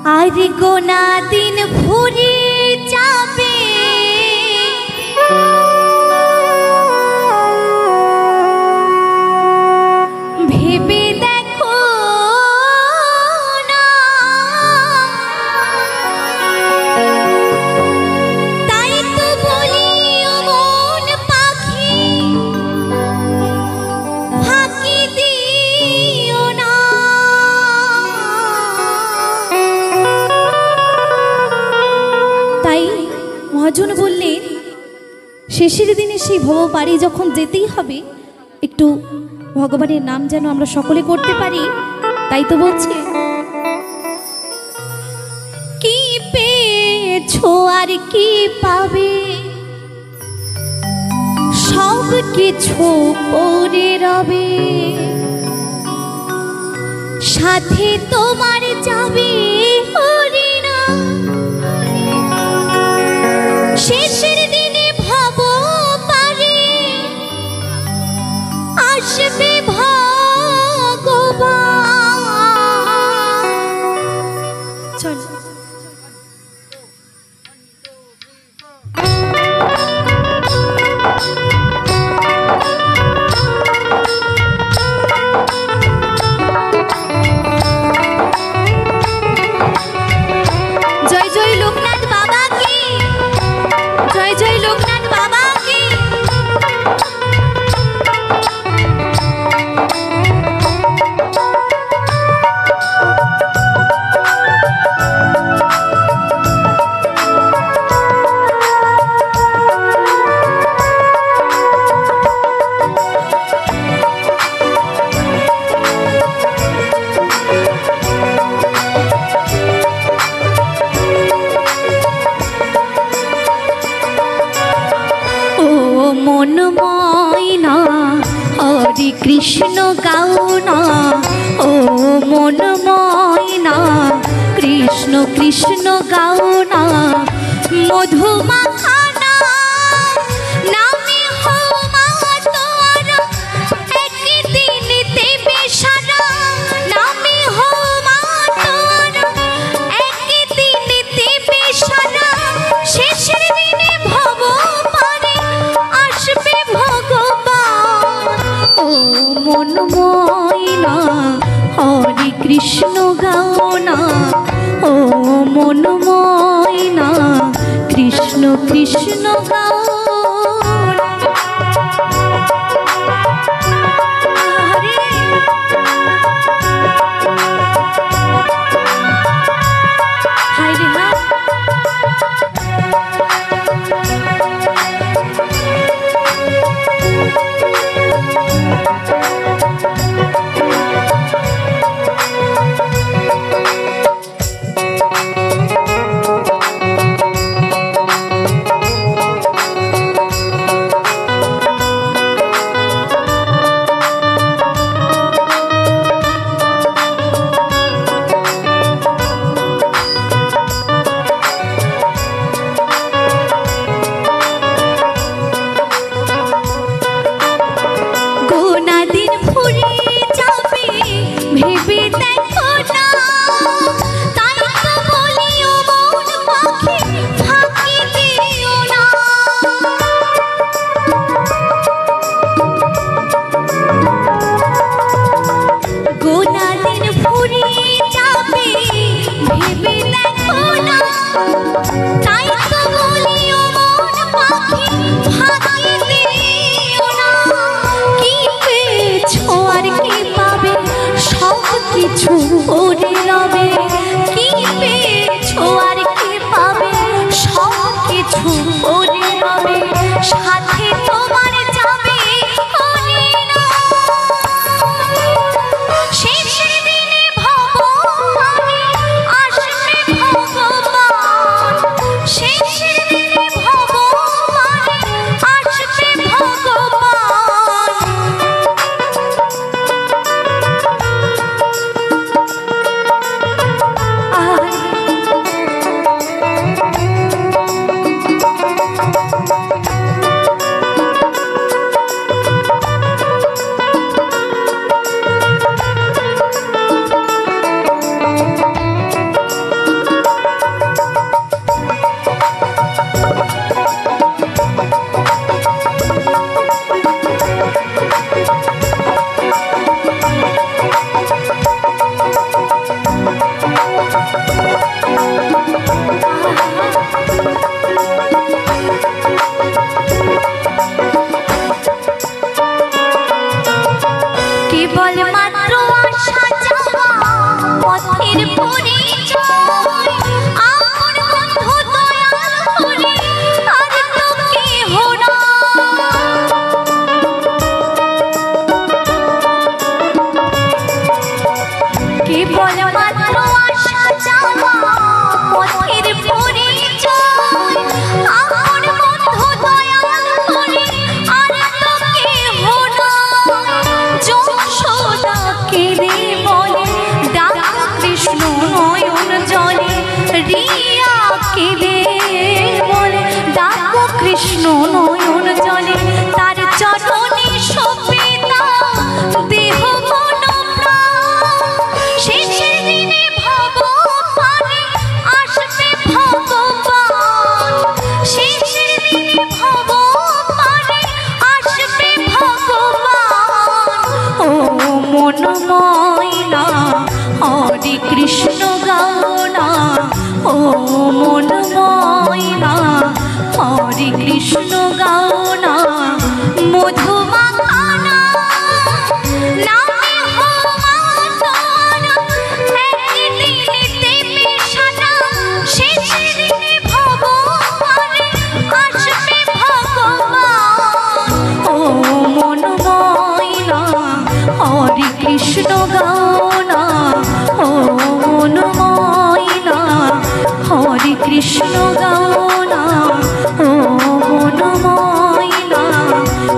আর গোনা দিন ফুরে যাবে ভেবে দেখো না, তাই তো বলি ও মন পাখি ফাঁকি দিও না। তাই মহাজন বললেন শেষের দিনে সেই ভব পারি যখন যেতেই হবে একটু ভগবানের নাম যেন আমরা সকলে করতে পারি। তাই তো বলছে কি পেয়েছো আর কি পাবে, সব কিছু পড়ে রবে, সাথে তোমার যাবে হরিণা। শেষের দিনে ভব পারে আসবে ভগবান। চল জয় জয় লোকনাথ বাবা কি, জয় জয় লোকনাথ বাবা কি। মন ময়না হরে কৃষ্ণ গাও না, ও মন ময়না কৃষ্ণ কৃষ্ণ গাও না। মধুমাখানা নামে হো মা তোর একদিন দেবে সারা, নামে হো মা তোর একদিন দেবে সারা। শেষের দিনে ভব পারে আসবে ভগবান। ও মন ময়না হরে কৃষ্ণ গাও না, ও মন ময়না কৃষ্ণ কৃষ্ণ গাও না। হরে হায় রে হায়। গোনা দিন ফুরে যাবে ভেবে দেখো না, তাই তো বলি ও মন পাখি ফাঁকি দিও না। গোনা দিন ফুরে যাবে ভেবে দেখো না, তাই তো বলি ও মন পাখি ফাঁকি দিও না। কি পেয়েছো আর কি পাবে, সব কিছু পড়ে রবে। কি পেয়েছো আর কি পাবে, সব কিছু পড়ে রবে, সাথে তোমার যাবে হরিণা। শেষের দিনে ভব পারে আসবে ভগবান। কৃষ্ণ গাও না মধু মাখানা নামে হো মাতার একদিনেতে মেশানা শেষের দিনে ভগবানে আসবে ভগবান ও মন ময়না হরে কৃষ্ণ গাও না ও মন ময়না হরে কৃষ্ণ গাও না ও মন ময়না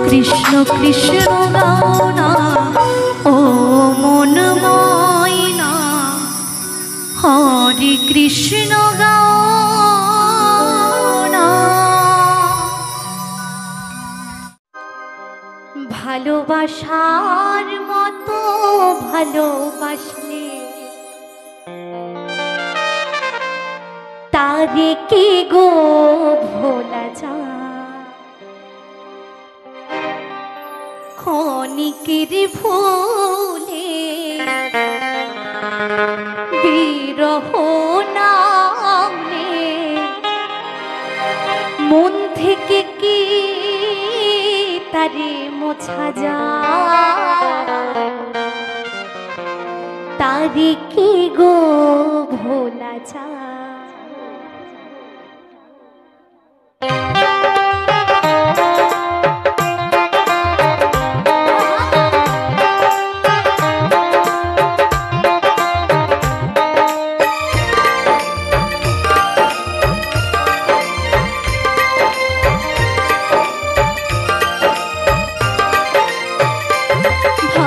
কৃষ্ণ কৃষ্ণ গাও না ও মন ময়না হরে কৃষ্ণ গাও না। ভালোবাসার মতো ভালোবাসলে তারে কি গো ভোলা যায় ক্ষণিকের ভুলে বিরহ নামে মন থেকে কি তারে মোছা যায় তারে কি গো ভোলা যায়।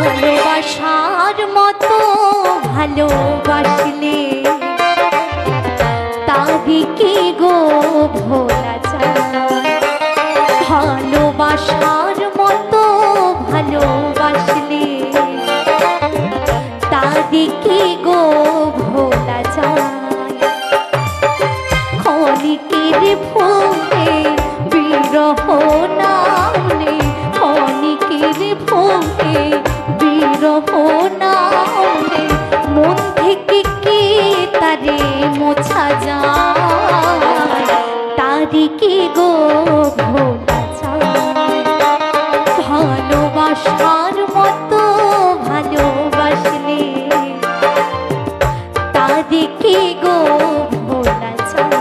ভালোবাসার মতো ভালোবাসলে তারে কি গো ভোলা যায় ভালোবাসার মতো ভালোবাসলে তারে কি গো ভোলা যায় ক্ষণিকের ভুলে বিরহ নামে ক্ষণিকের ভুলে বিরহ নামে মন থেকে কি তারে মোছা যায় তারে কি গো ভোলা যায় ভালোবাসার মতো ভালোবাসলে তারে কি গো ভোলা যায়।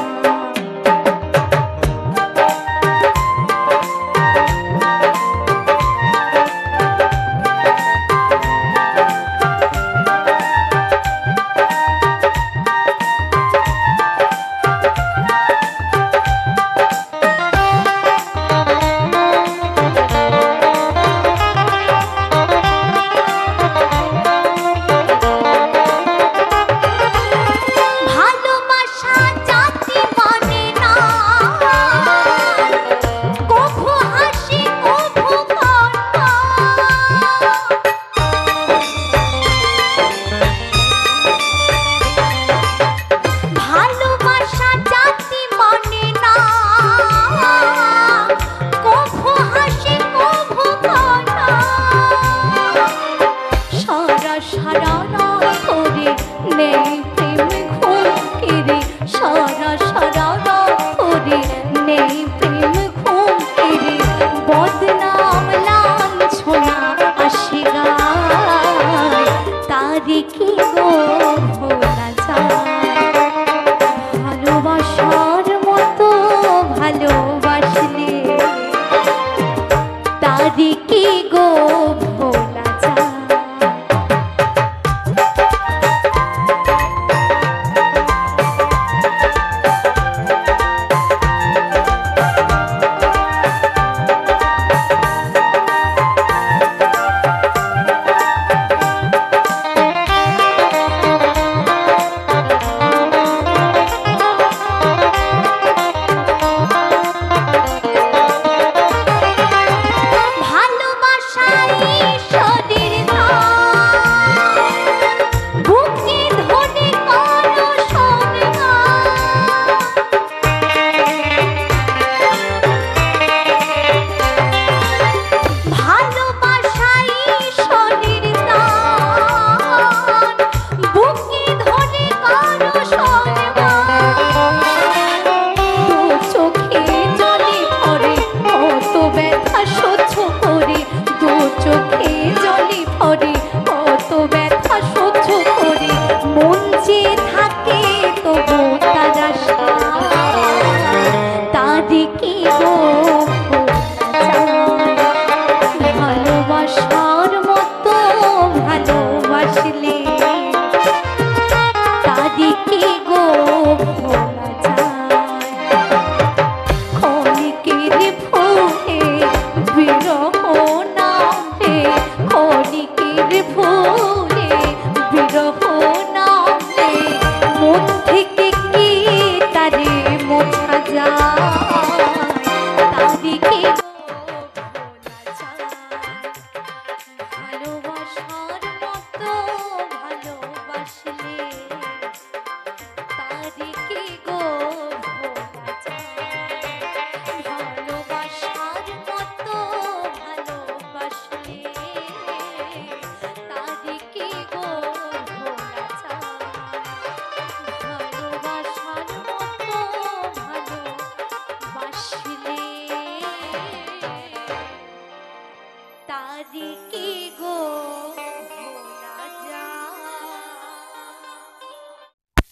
ভালো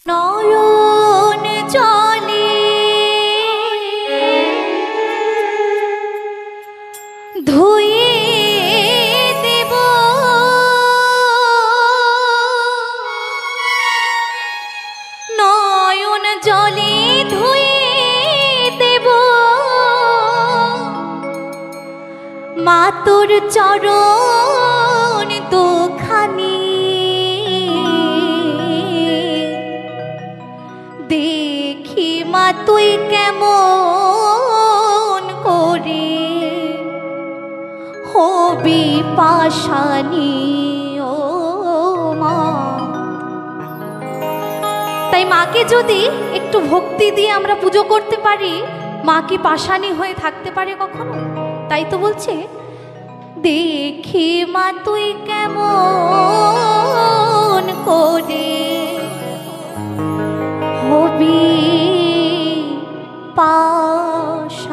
নয়ন জলে ধুয়ে দেব নয়ন জলে ধুয়ে দেব মা তোর চরণ দুখানি দেখি মা তুই কেমন করে হবি পাশানি ও মা। তাই মাকে যদি একটু ভক্তি দিয়ে আমরা পুজো করতে পারি, মা কি পাশানি হয়ে থাকতে পারে কখনো? তাই তো বলছে দেখি মা তুই কেমন করে হবি পাশানি।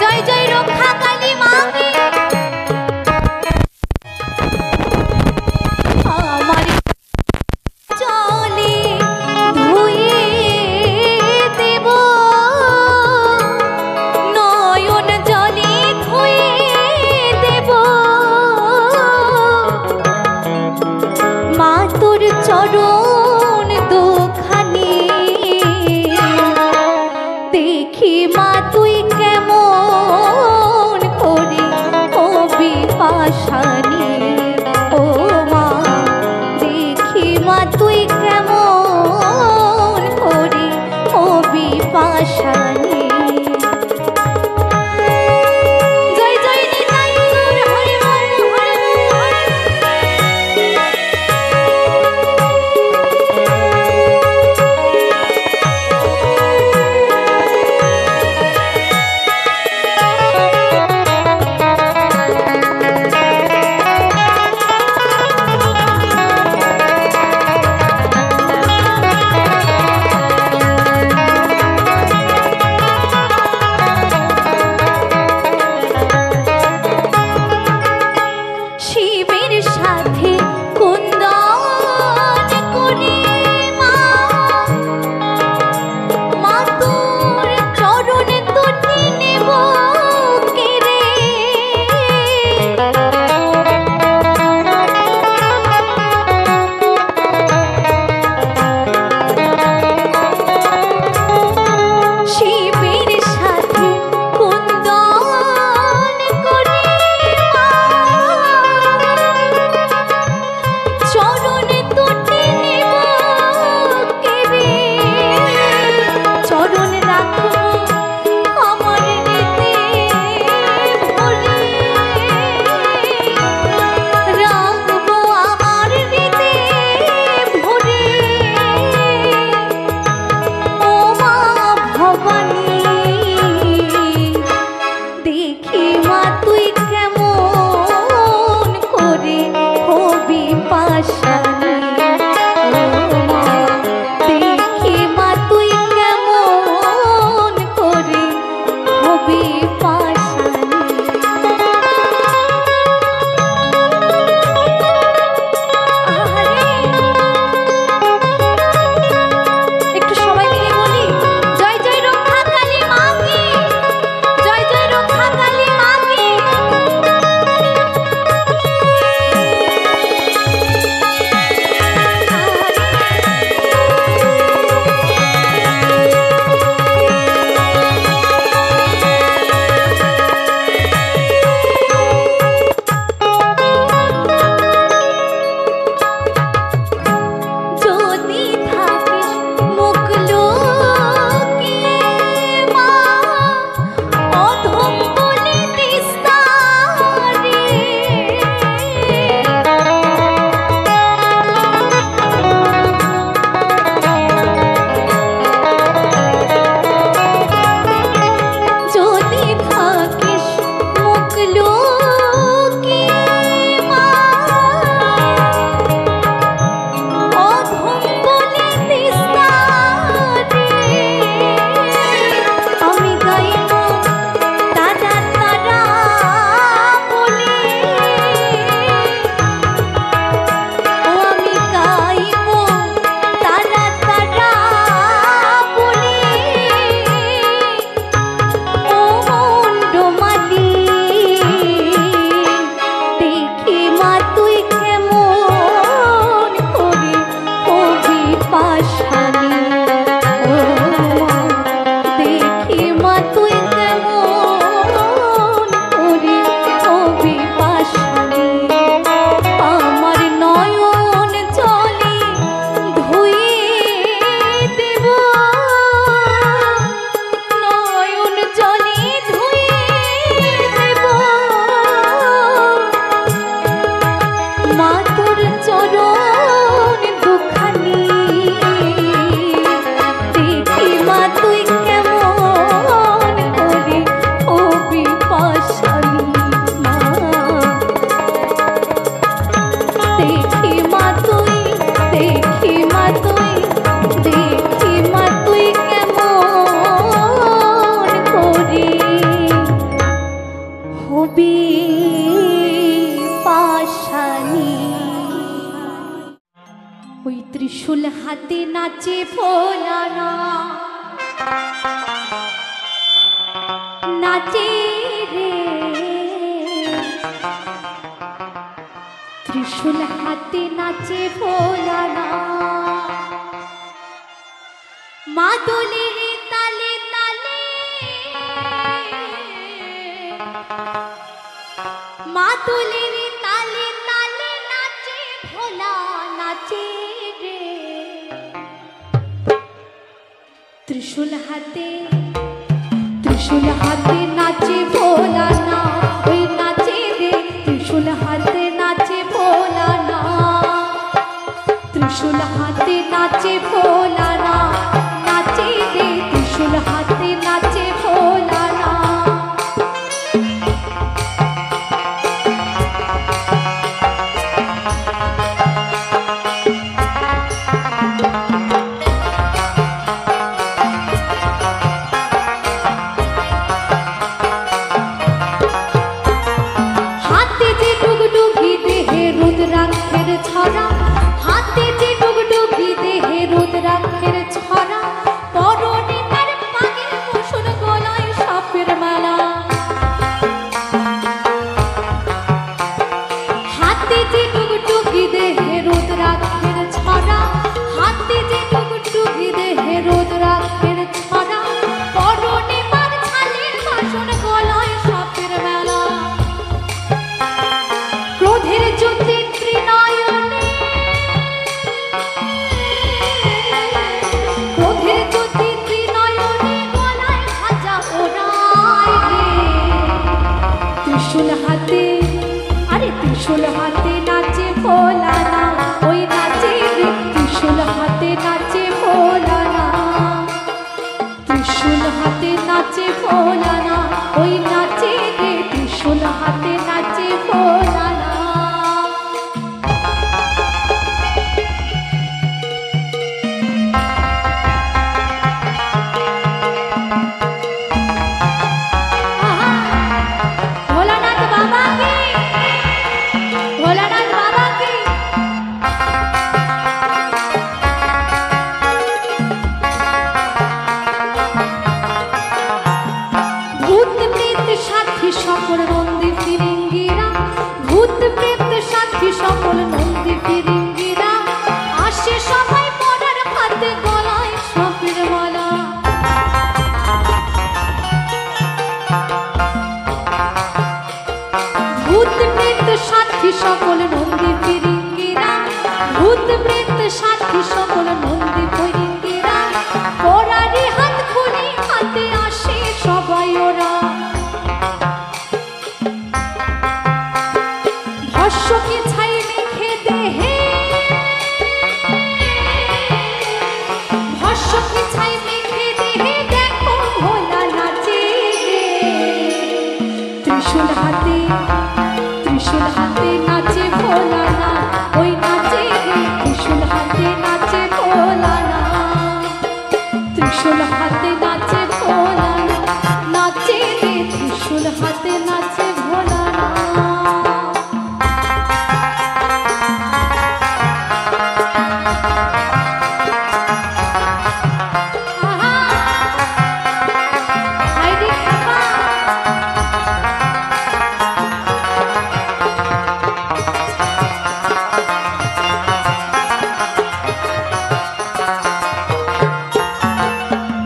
জয় জয় রক্ষা কালী মাকে আমার চলে ধুয়ে দেব নয়ন জলে ধুয়ে দেব মা তোর চরণ দুখানি দেখি মা তুই কেমন করে হবি পাশানি ও মা। দেখি মা তুই কেমন করে হবি পাশানি। জয় জয় নিতাই গৌর হরি বল হরি বল। নাচে ভোলানা নাচে রে ত্রিশূল হাতে নাচে ভোলানা মাদলের তালে তালে মাদলের তালে তালে নাচে ভোলা নাচে রে ত্রিশূল হাতে নাচে ভোলানা ওই নাচে রে ত্রিশূল হাতে নাচে ভোলানা ত্রিশূল হাতে নাচে ভোলানা নাচে রে ত্রিশূল হাতে নাচে ভোলানা হাতে যে ডুগডুগি দেহে রুদ্রাক্ষের ছড়া হাতে যে ডুগডুগি দেহে রুদ্রাক্ষের ছড়া পরনে তার পাগের ভূষণ গলায় সাপের মালা হাতে যে ডুগডুগি দেহে রুদ্রাক্ষের ছড়া হাতে যে ডুগডুগি দেহে রুদ্রাক্ষের ছড়া পরনে তার ছালের বাসন গলায় সাপের মেলা ক্রোধের জ্যোতি ত্রিনয়নে ক্রোধের জ্যোতি ত্রিনয়নে গলায় ভাজা ওড়ায় রে ত্রিশূল হাতে আরে ত্রিশূল হাতে নাচে ভোলানা ওই নাচে রে ত্রিশূল হাতে নাচে ভোলানা ত্রিশূল হাতে নাচে ভোলানা ওই নাচে রে ত্রিশূল হাতে নাচে ভোলানা ভোলানাথ বাবা কি ভোলানাথ বাবা কি ভূত প্রেত সাথী সকল নন্দী ফিরিঙ্গিরা ভূত প্রেত সাথী সকল নন্দী ফিরিঙ্গিরা আসে সবাই পড়ার হাতে গলায় সাপের মালা ভূত প্রেত সাথী সকল নন্দী ফিরিঙ্গিরা ভূত প্রেত সাথী সকল নন্দী ফিরিঙ্গিরা পরারি হাত খুলে হাতে আসে সবাই ওরা ভস্যকে ছাই মেখে দেহে ভস্যকে ছাই মেখে দেহে দেখো ভোলা নাচে ত্রিশূল হাতে নাচে ভোলানা ওই নাচে রে ত্রিশূল হাতে নাচে ভোলানা ত্রিশূল হাতে নাচে ভোলানা নাচে রে ত্রিশূল হাতে নাচে ভোলানা হাইরে বাবা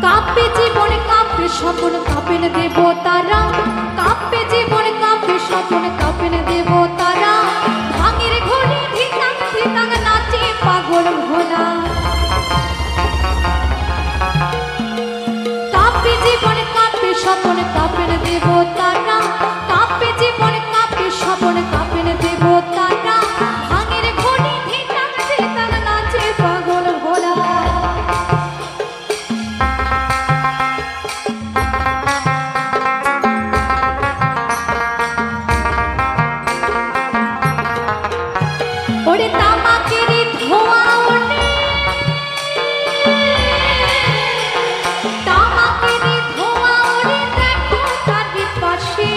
কাঁপে জীবন কাঁপে স্বপন কাঁপেন দেবতারা কাঁপে জীবন কাঁপে স্বপন কাঁপেন দেবতারা ভাঙের ঘড়ি ধিতাং ধিতাং নাচে পাগল ভোলা কাঁপে জীবন কাঁপে স্বপন কাঁপেন দেবতারা কাঁপে জীবন কাঁপে স্বপন কাঁপেন দেবতারা ভাঙের ঘড়ি ধিতাং ধিতাং নাচে পাগল ভোলা ওরে তামাকের ধোঁয়া ওঠে তামাকের ধোঁয়া ওরে দেখো তার পাশে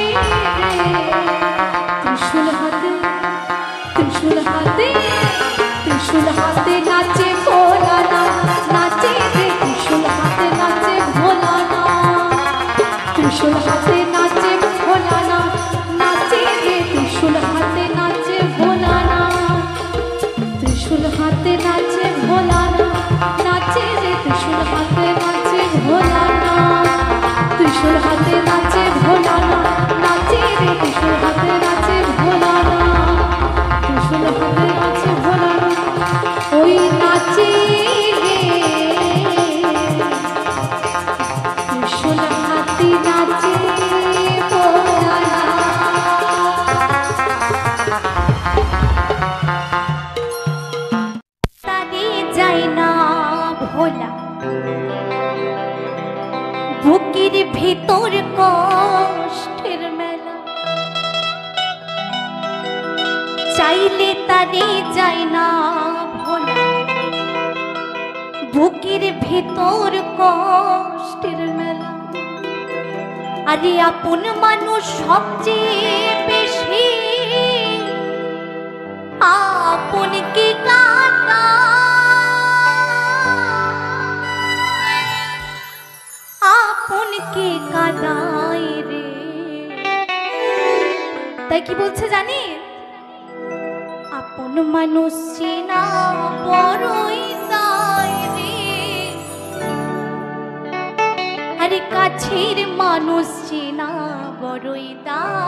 নাচে ভোলানা, ত্রিশূল হাতে নাচে ভোলানা, নাচে রে ত্রিশূল হাতে নাচে ভোলানা, ত্রিশূল হাতে নাচে ভোলানা, ওই নাচে ত্রিশূল হাতে নাচে ভোলানা। তারে যায় না ভোলা, বুকের ভেতর কষ্টের মেলা, চাইলে তারে যায় না ভোলা, বুকের ভেতর কষ্টের মেলা। আরে আপন মানুষ সবচেয়ে বেশি আপন কি কাটা, আপন কে কাদায় রে। তাই কি বলছে জানি, আপন মানুষ চেনা বড়ই দায় রে, আরে কাছের মানুষ চেনা বড়ই দায়।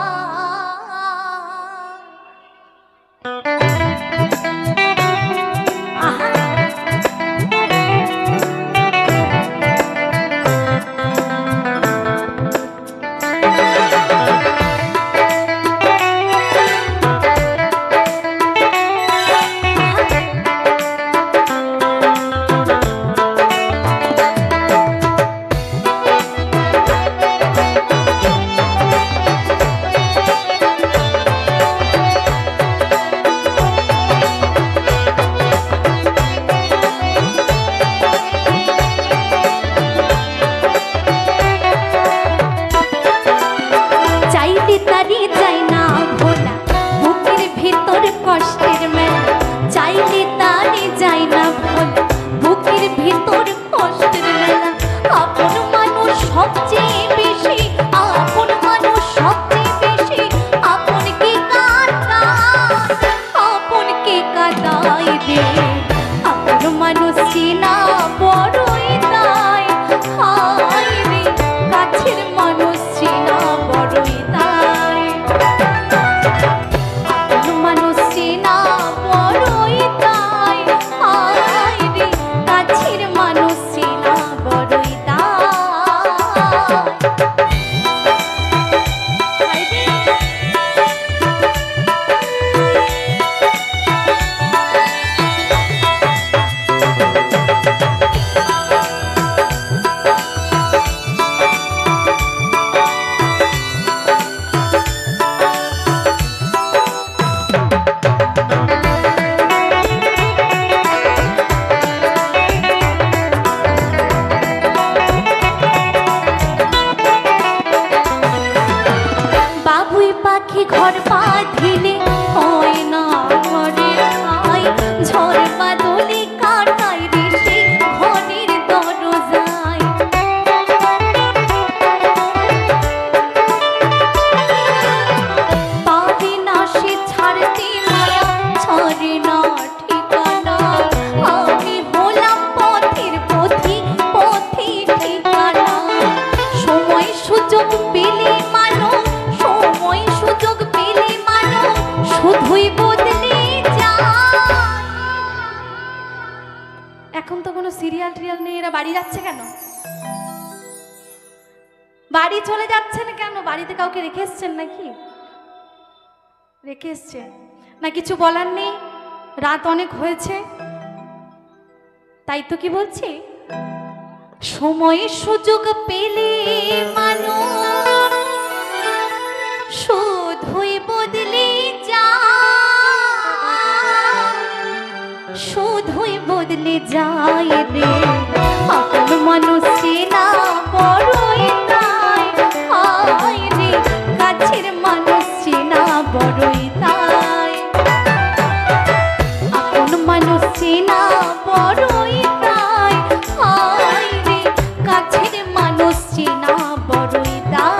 এখন তো কোনো সিরিয়াল টিরিয়াল নেই, এরা বাড়ি যাচ্ছে কেন? বাড়ি চলে যাচ্ছেন কেন? বাড়িতে কাউকে রেখে এসছেন নাকি? রেখে এসছেন না? কিছু বলার নেই, রাত অনেক হয়েছে। তাই তো কি বলছি, সময় সুযোগ পেলে মানুষ শুধুই বদলে যায়, শুধুই বদলে যায় রে। আপন মানুষ চেনা বড়ই দায়, হায় রে কাছের মানুষ চেনা বড়ই দায়। আপন মানুষ চেনা বড়ই দায়, হায় রে কাছের মানুষ চেনা বড়ই দায়।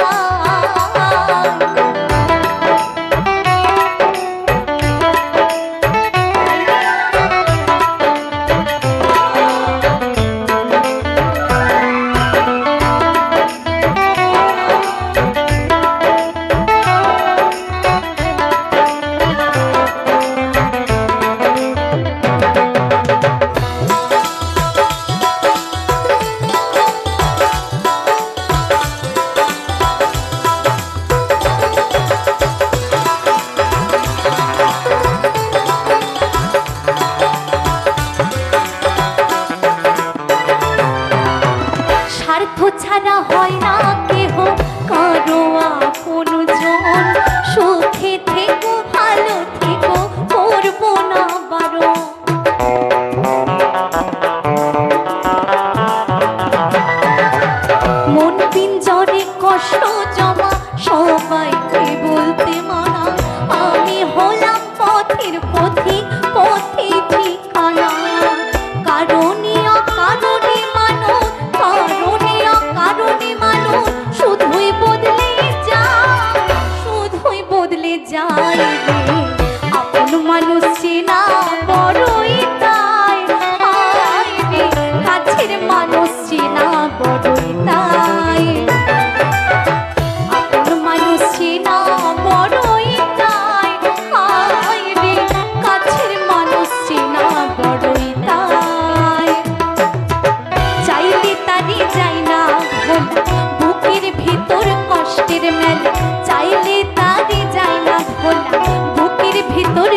স্বার্থ ছাড়া হয় না কেহ কারো আপনজন। সুখে থেকো ভালো থেকো করবো না বারণ। মন পিঞ্জরে কষ্ট জমা সবাইকে বলতে মানা, আমি হলাম পথের পথিক পথে ঠিকানা। কারণে অকারণে মানো, কারণে অকারণে মানো, শুধুই বদলে যায়, শুধুই বদলে যায় রে। আপন মানুষ চেনা বড়ই তাই, হায় রে কাছের মানুষ চেনা বড়ই তাই। আপন মানুষ চেনা বড়ই তাই, হায় রে কাছের মানুষ চেনা বড়ই তাই। চাইলে তারি যায় না ভোলা, বুকের ভিতর কষ্টের মেলা। চাইলে তারি যায় না ভোলা, বুকের ভিতর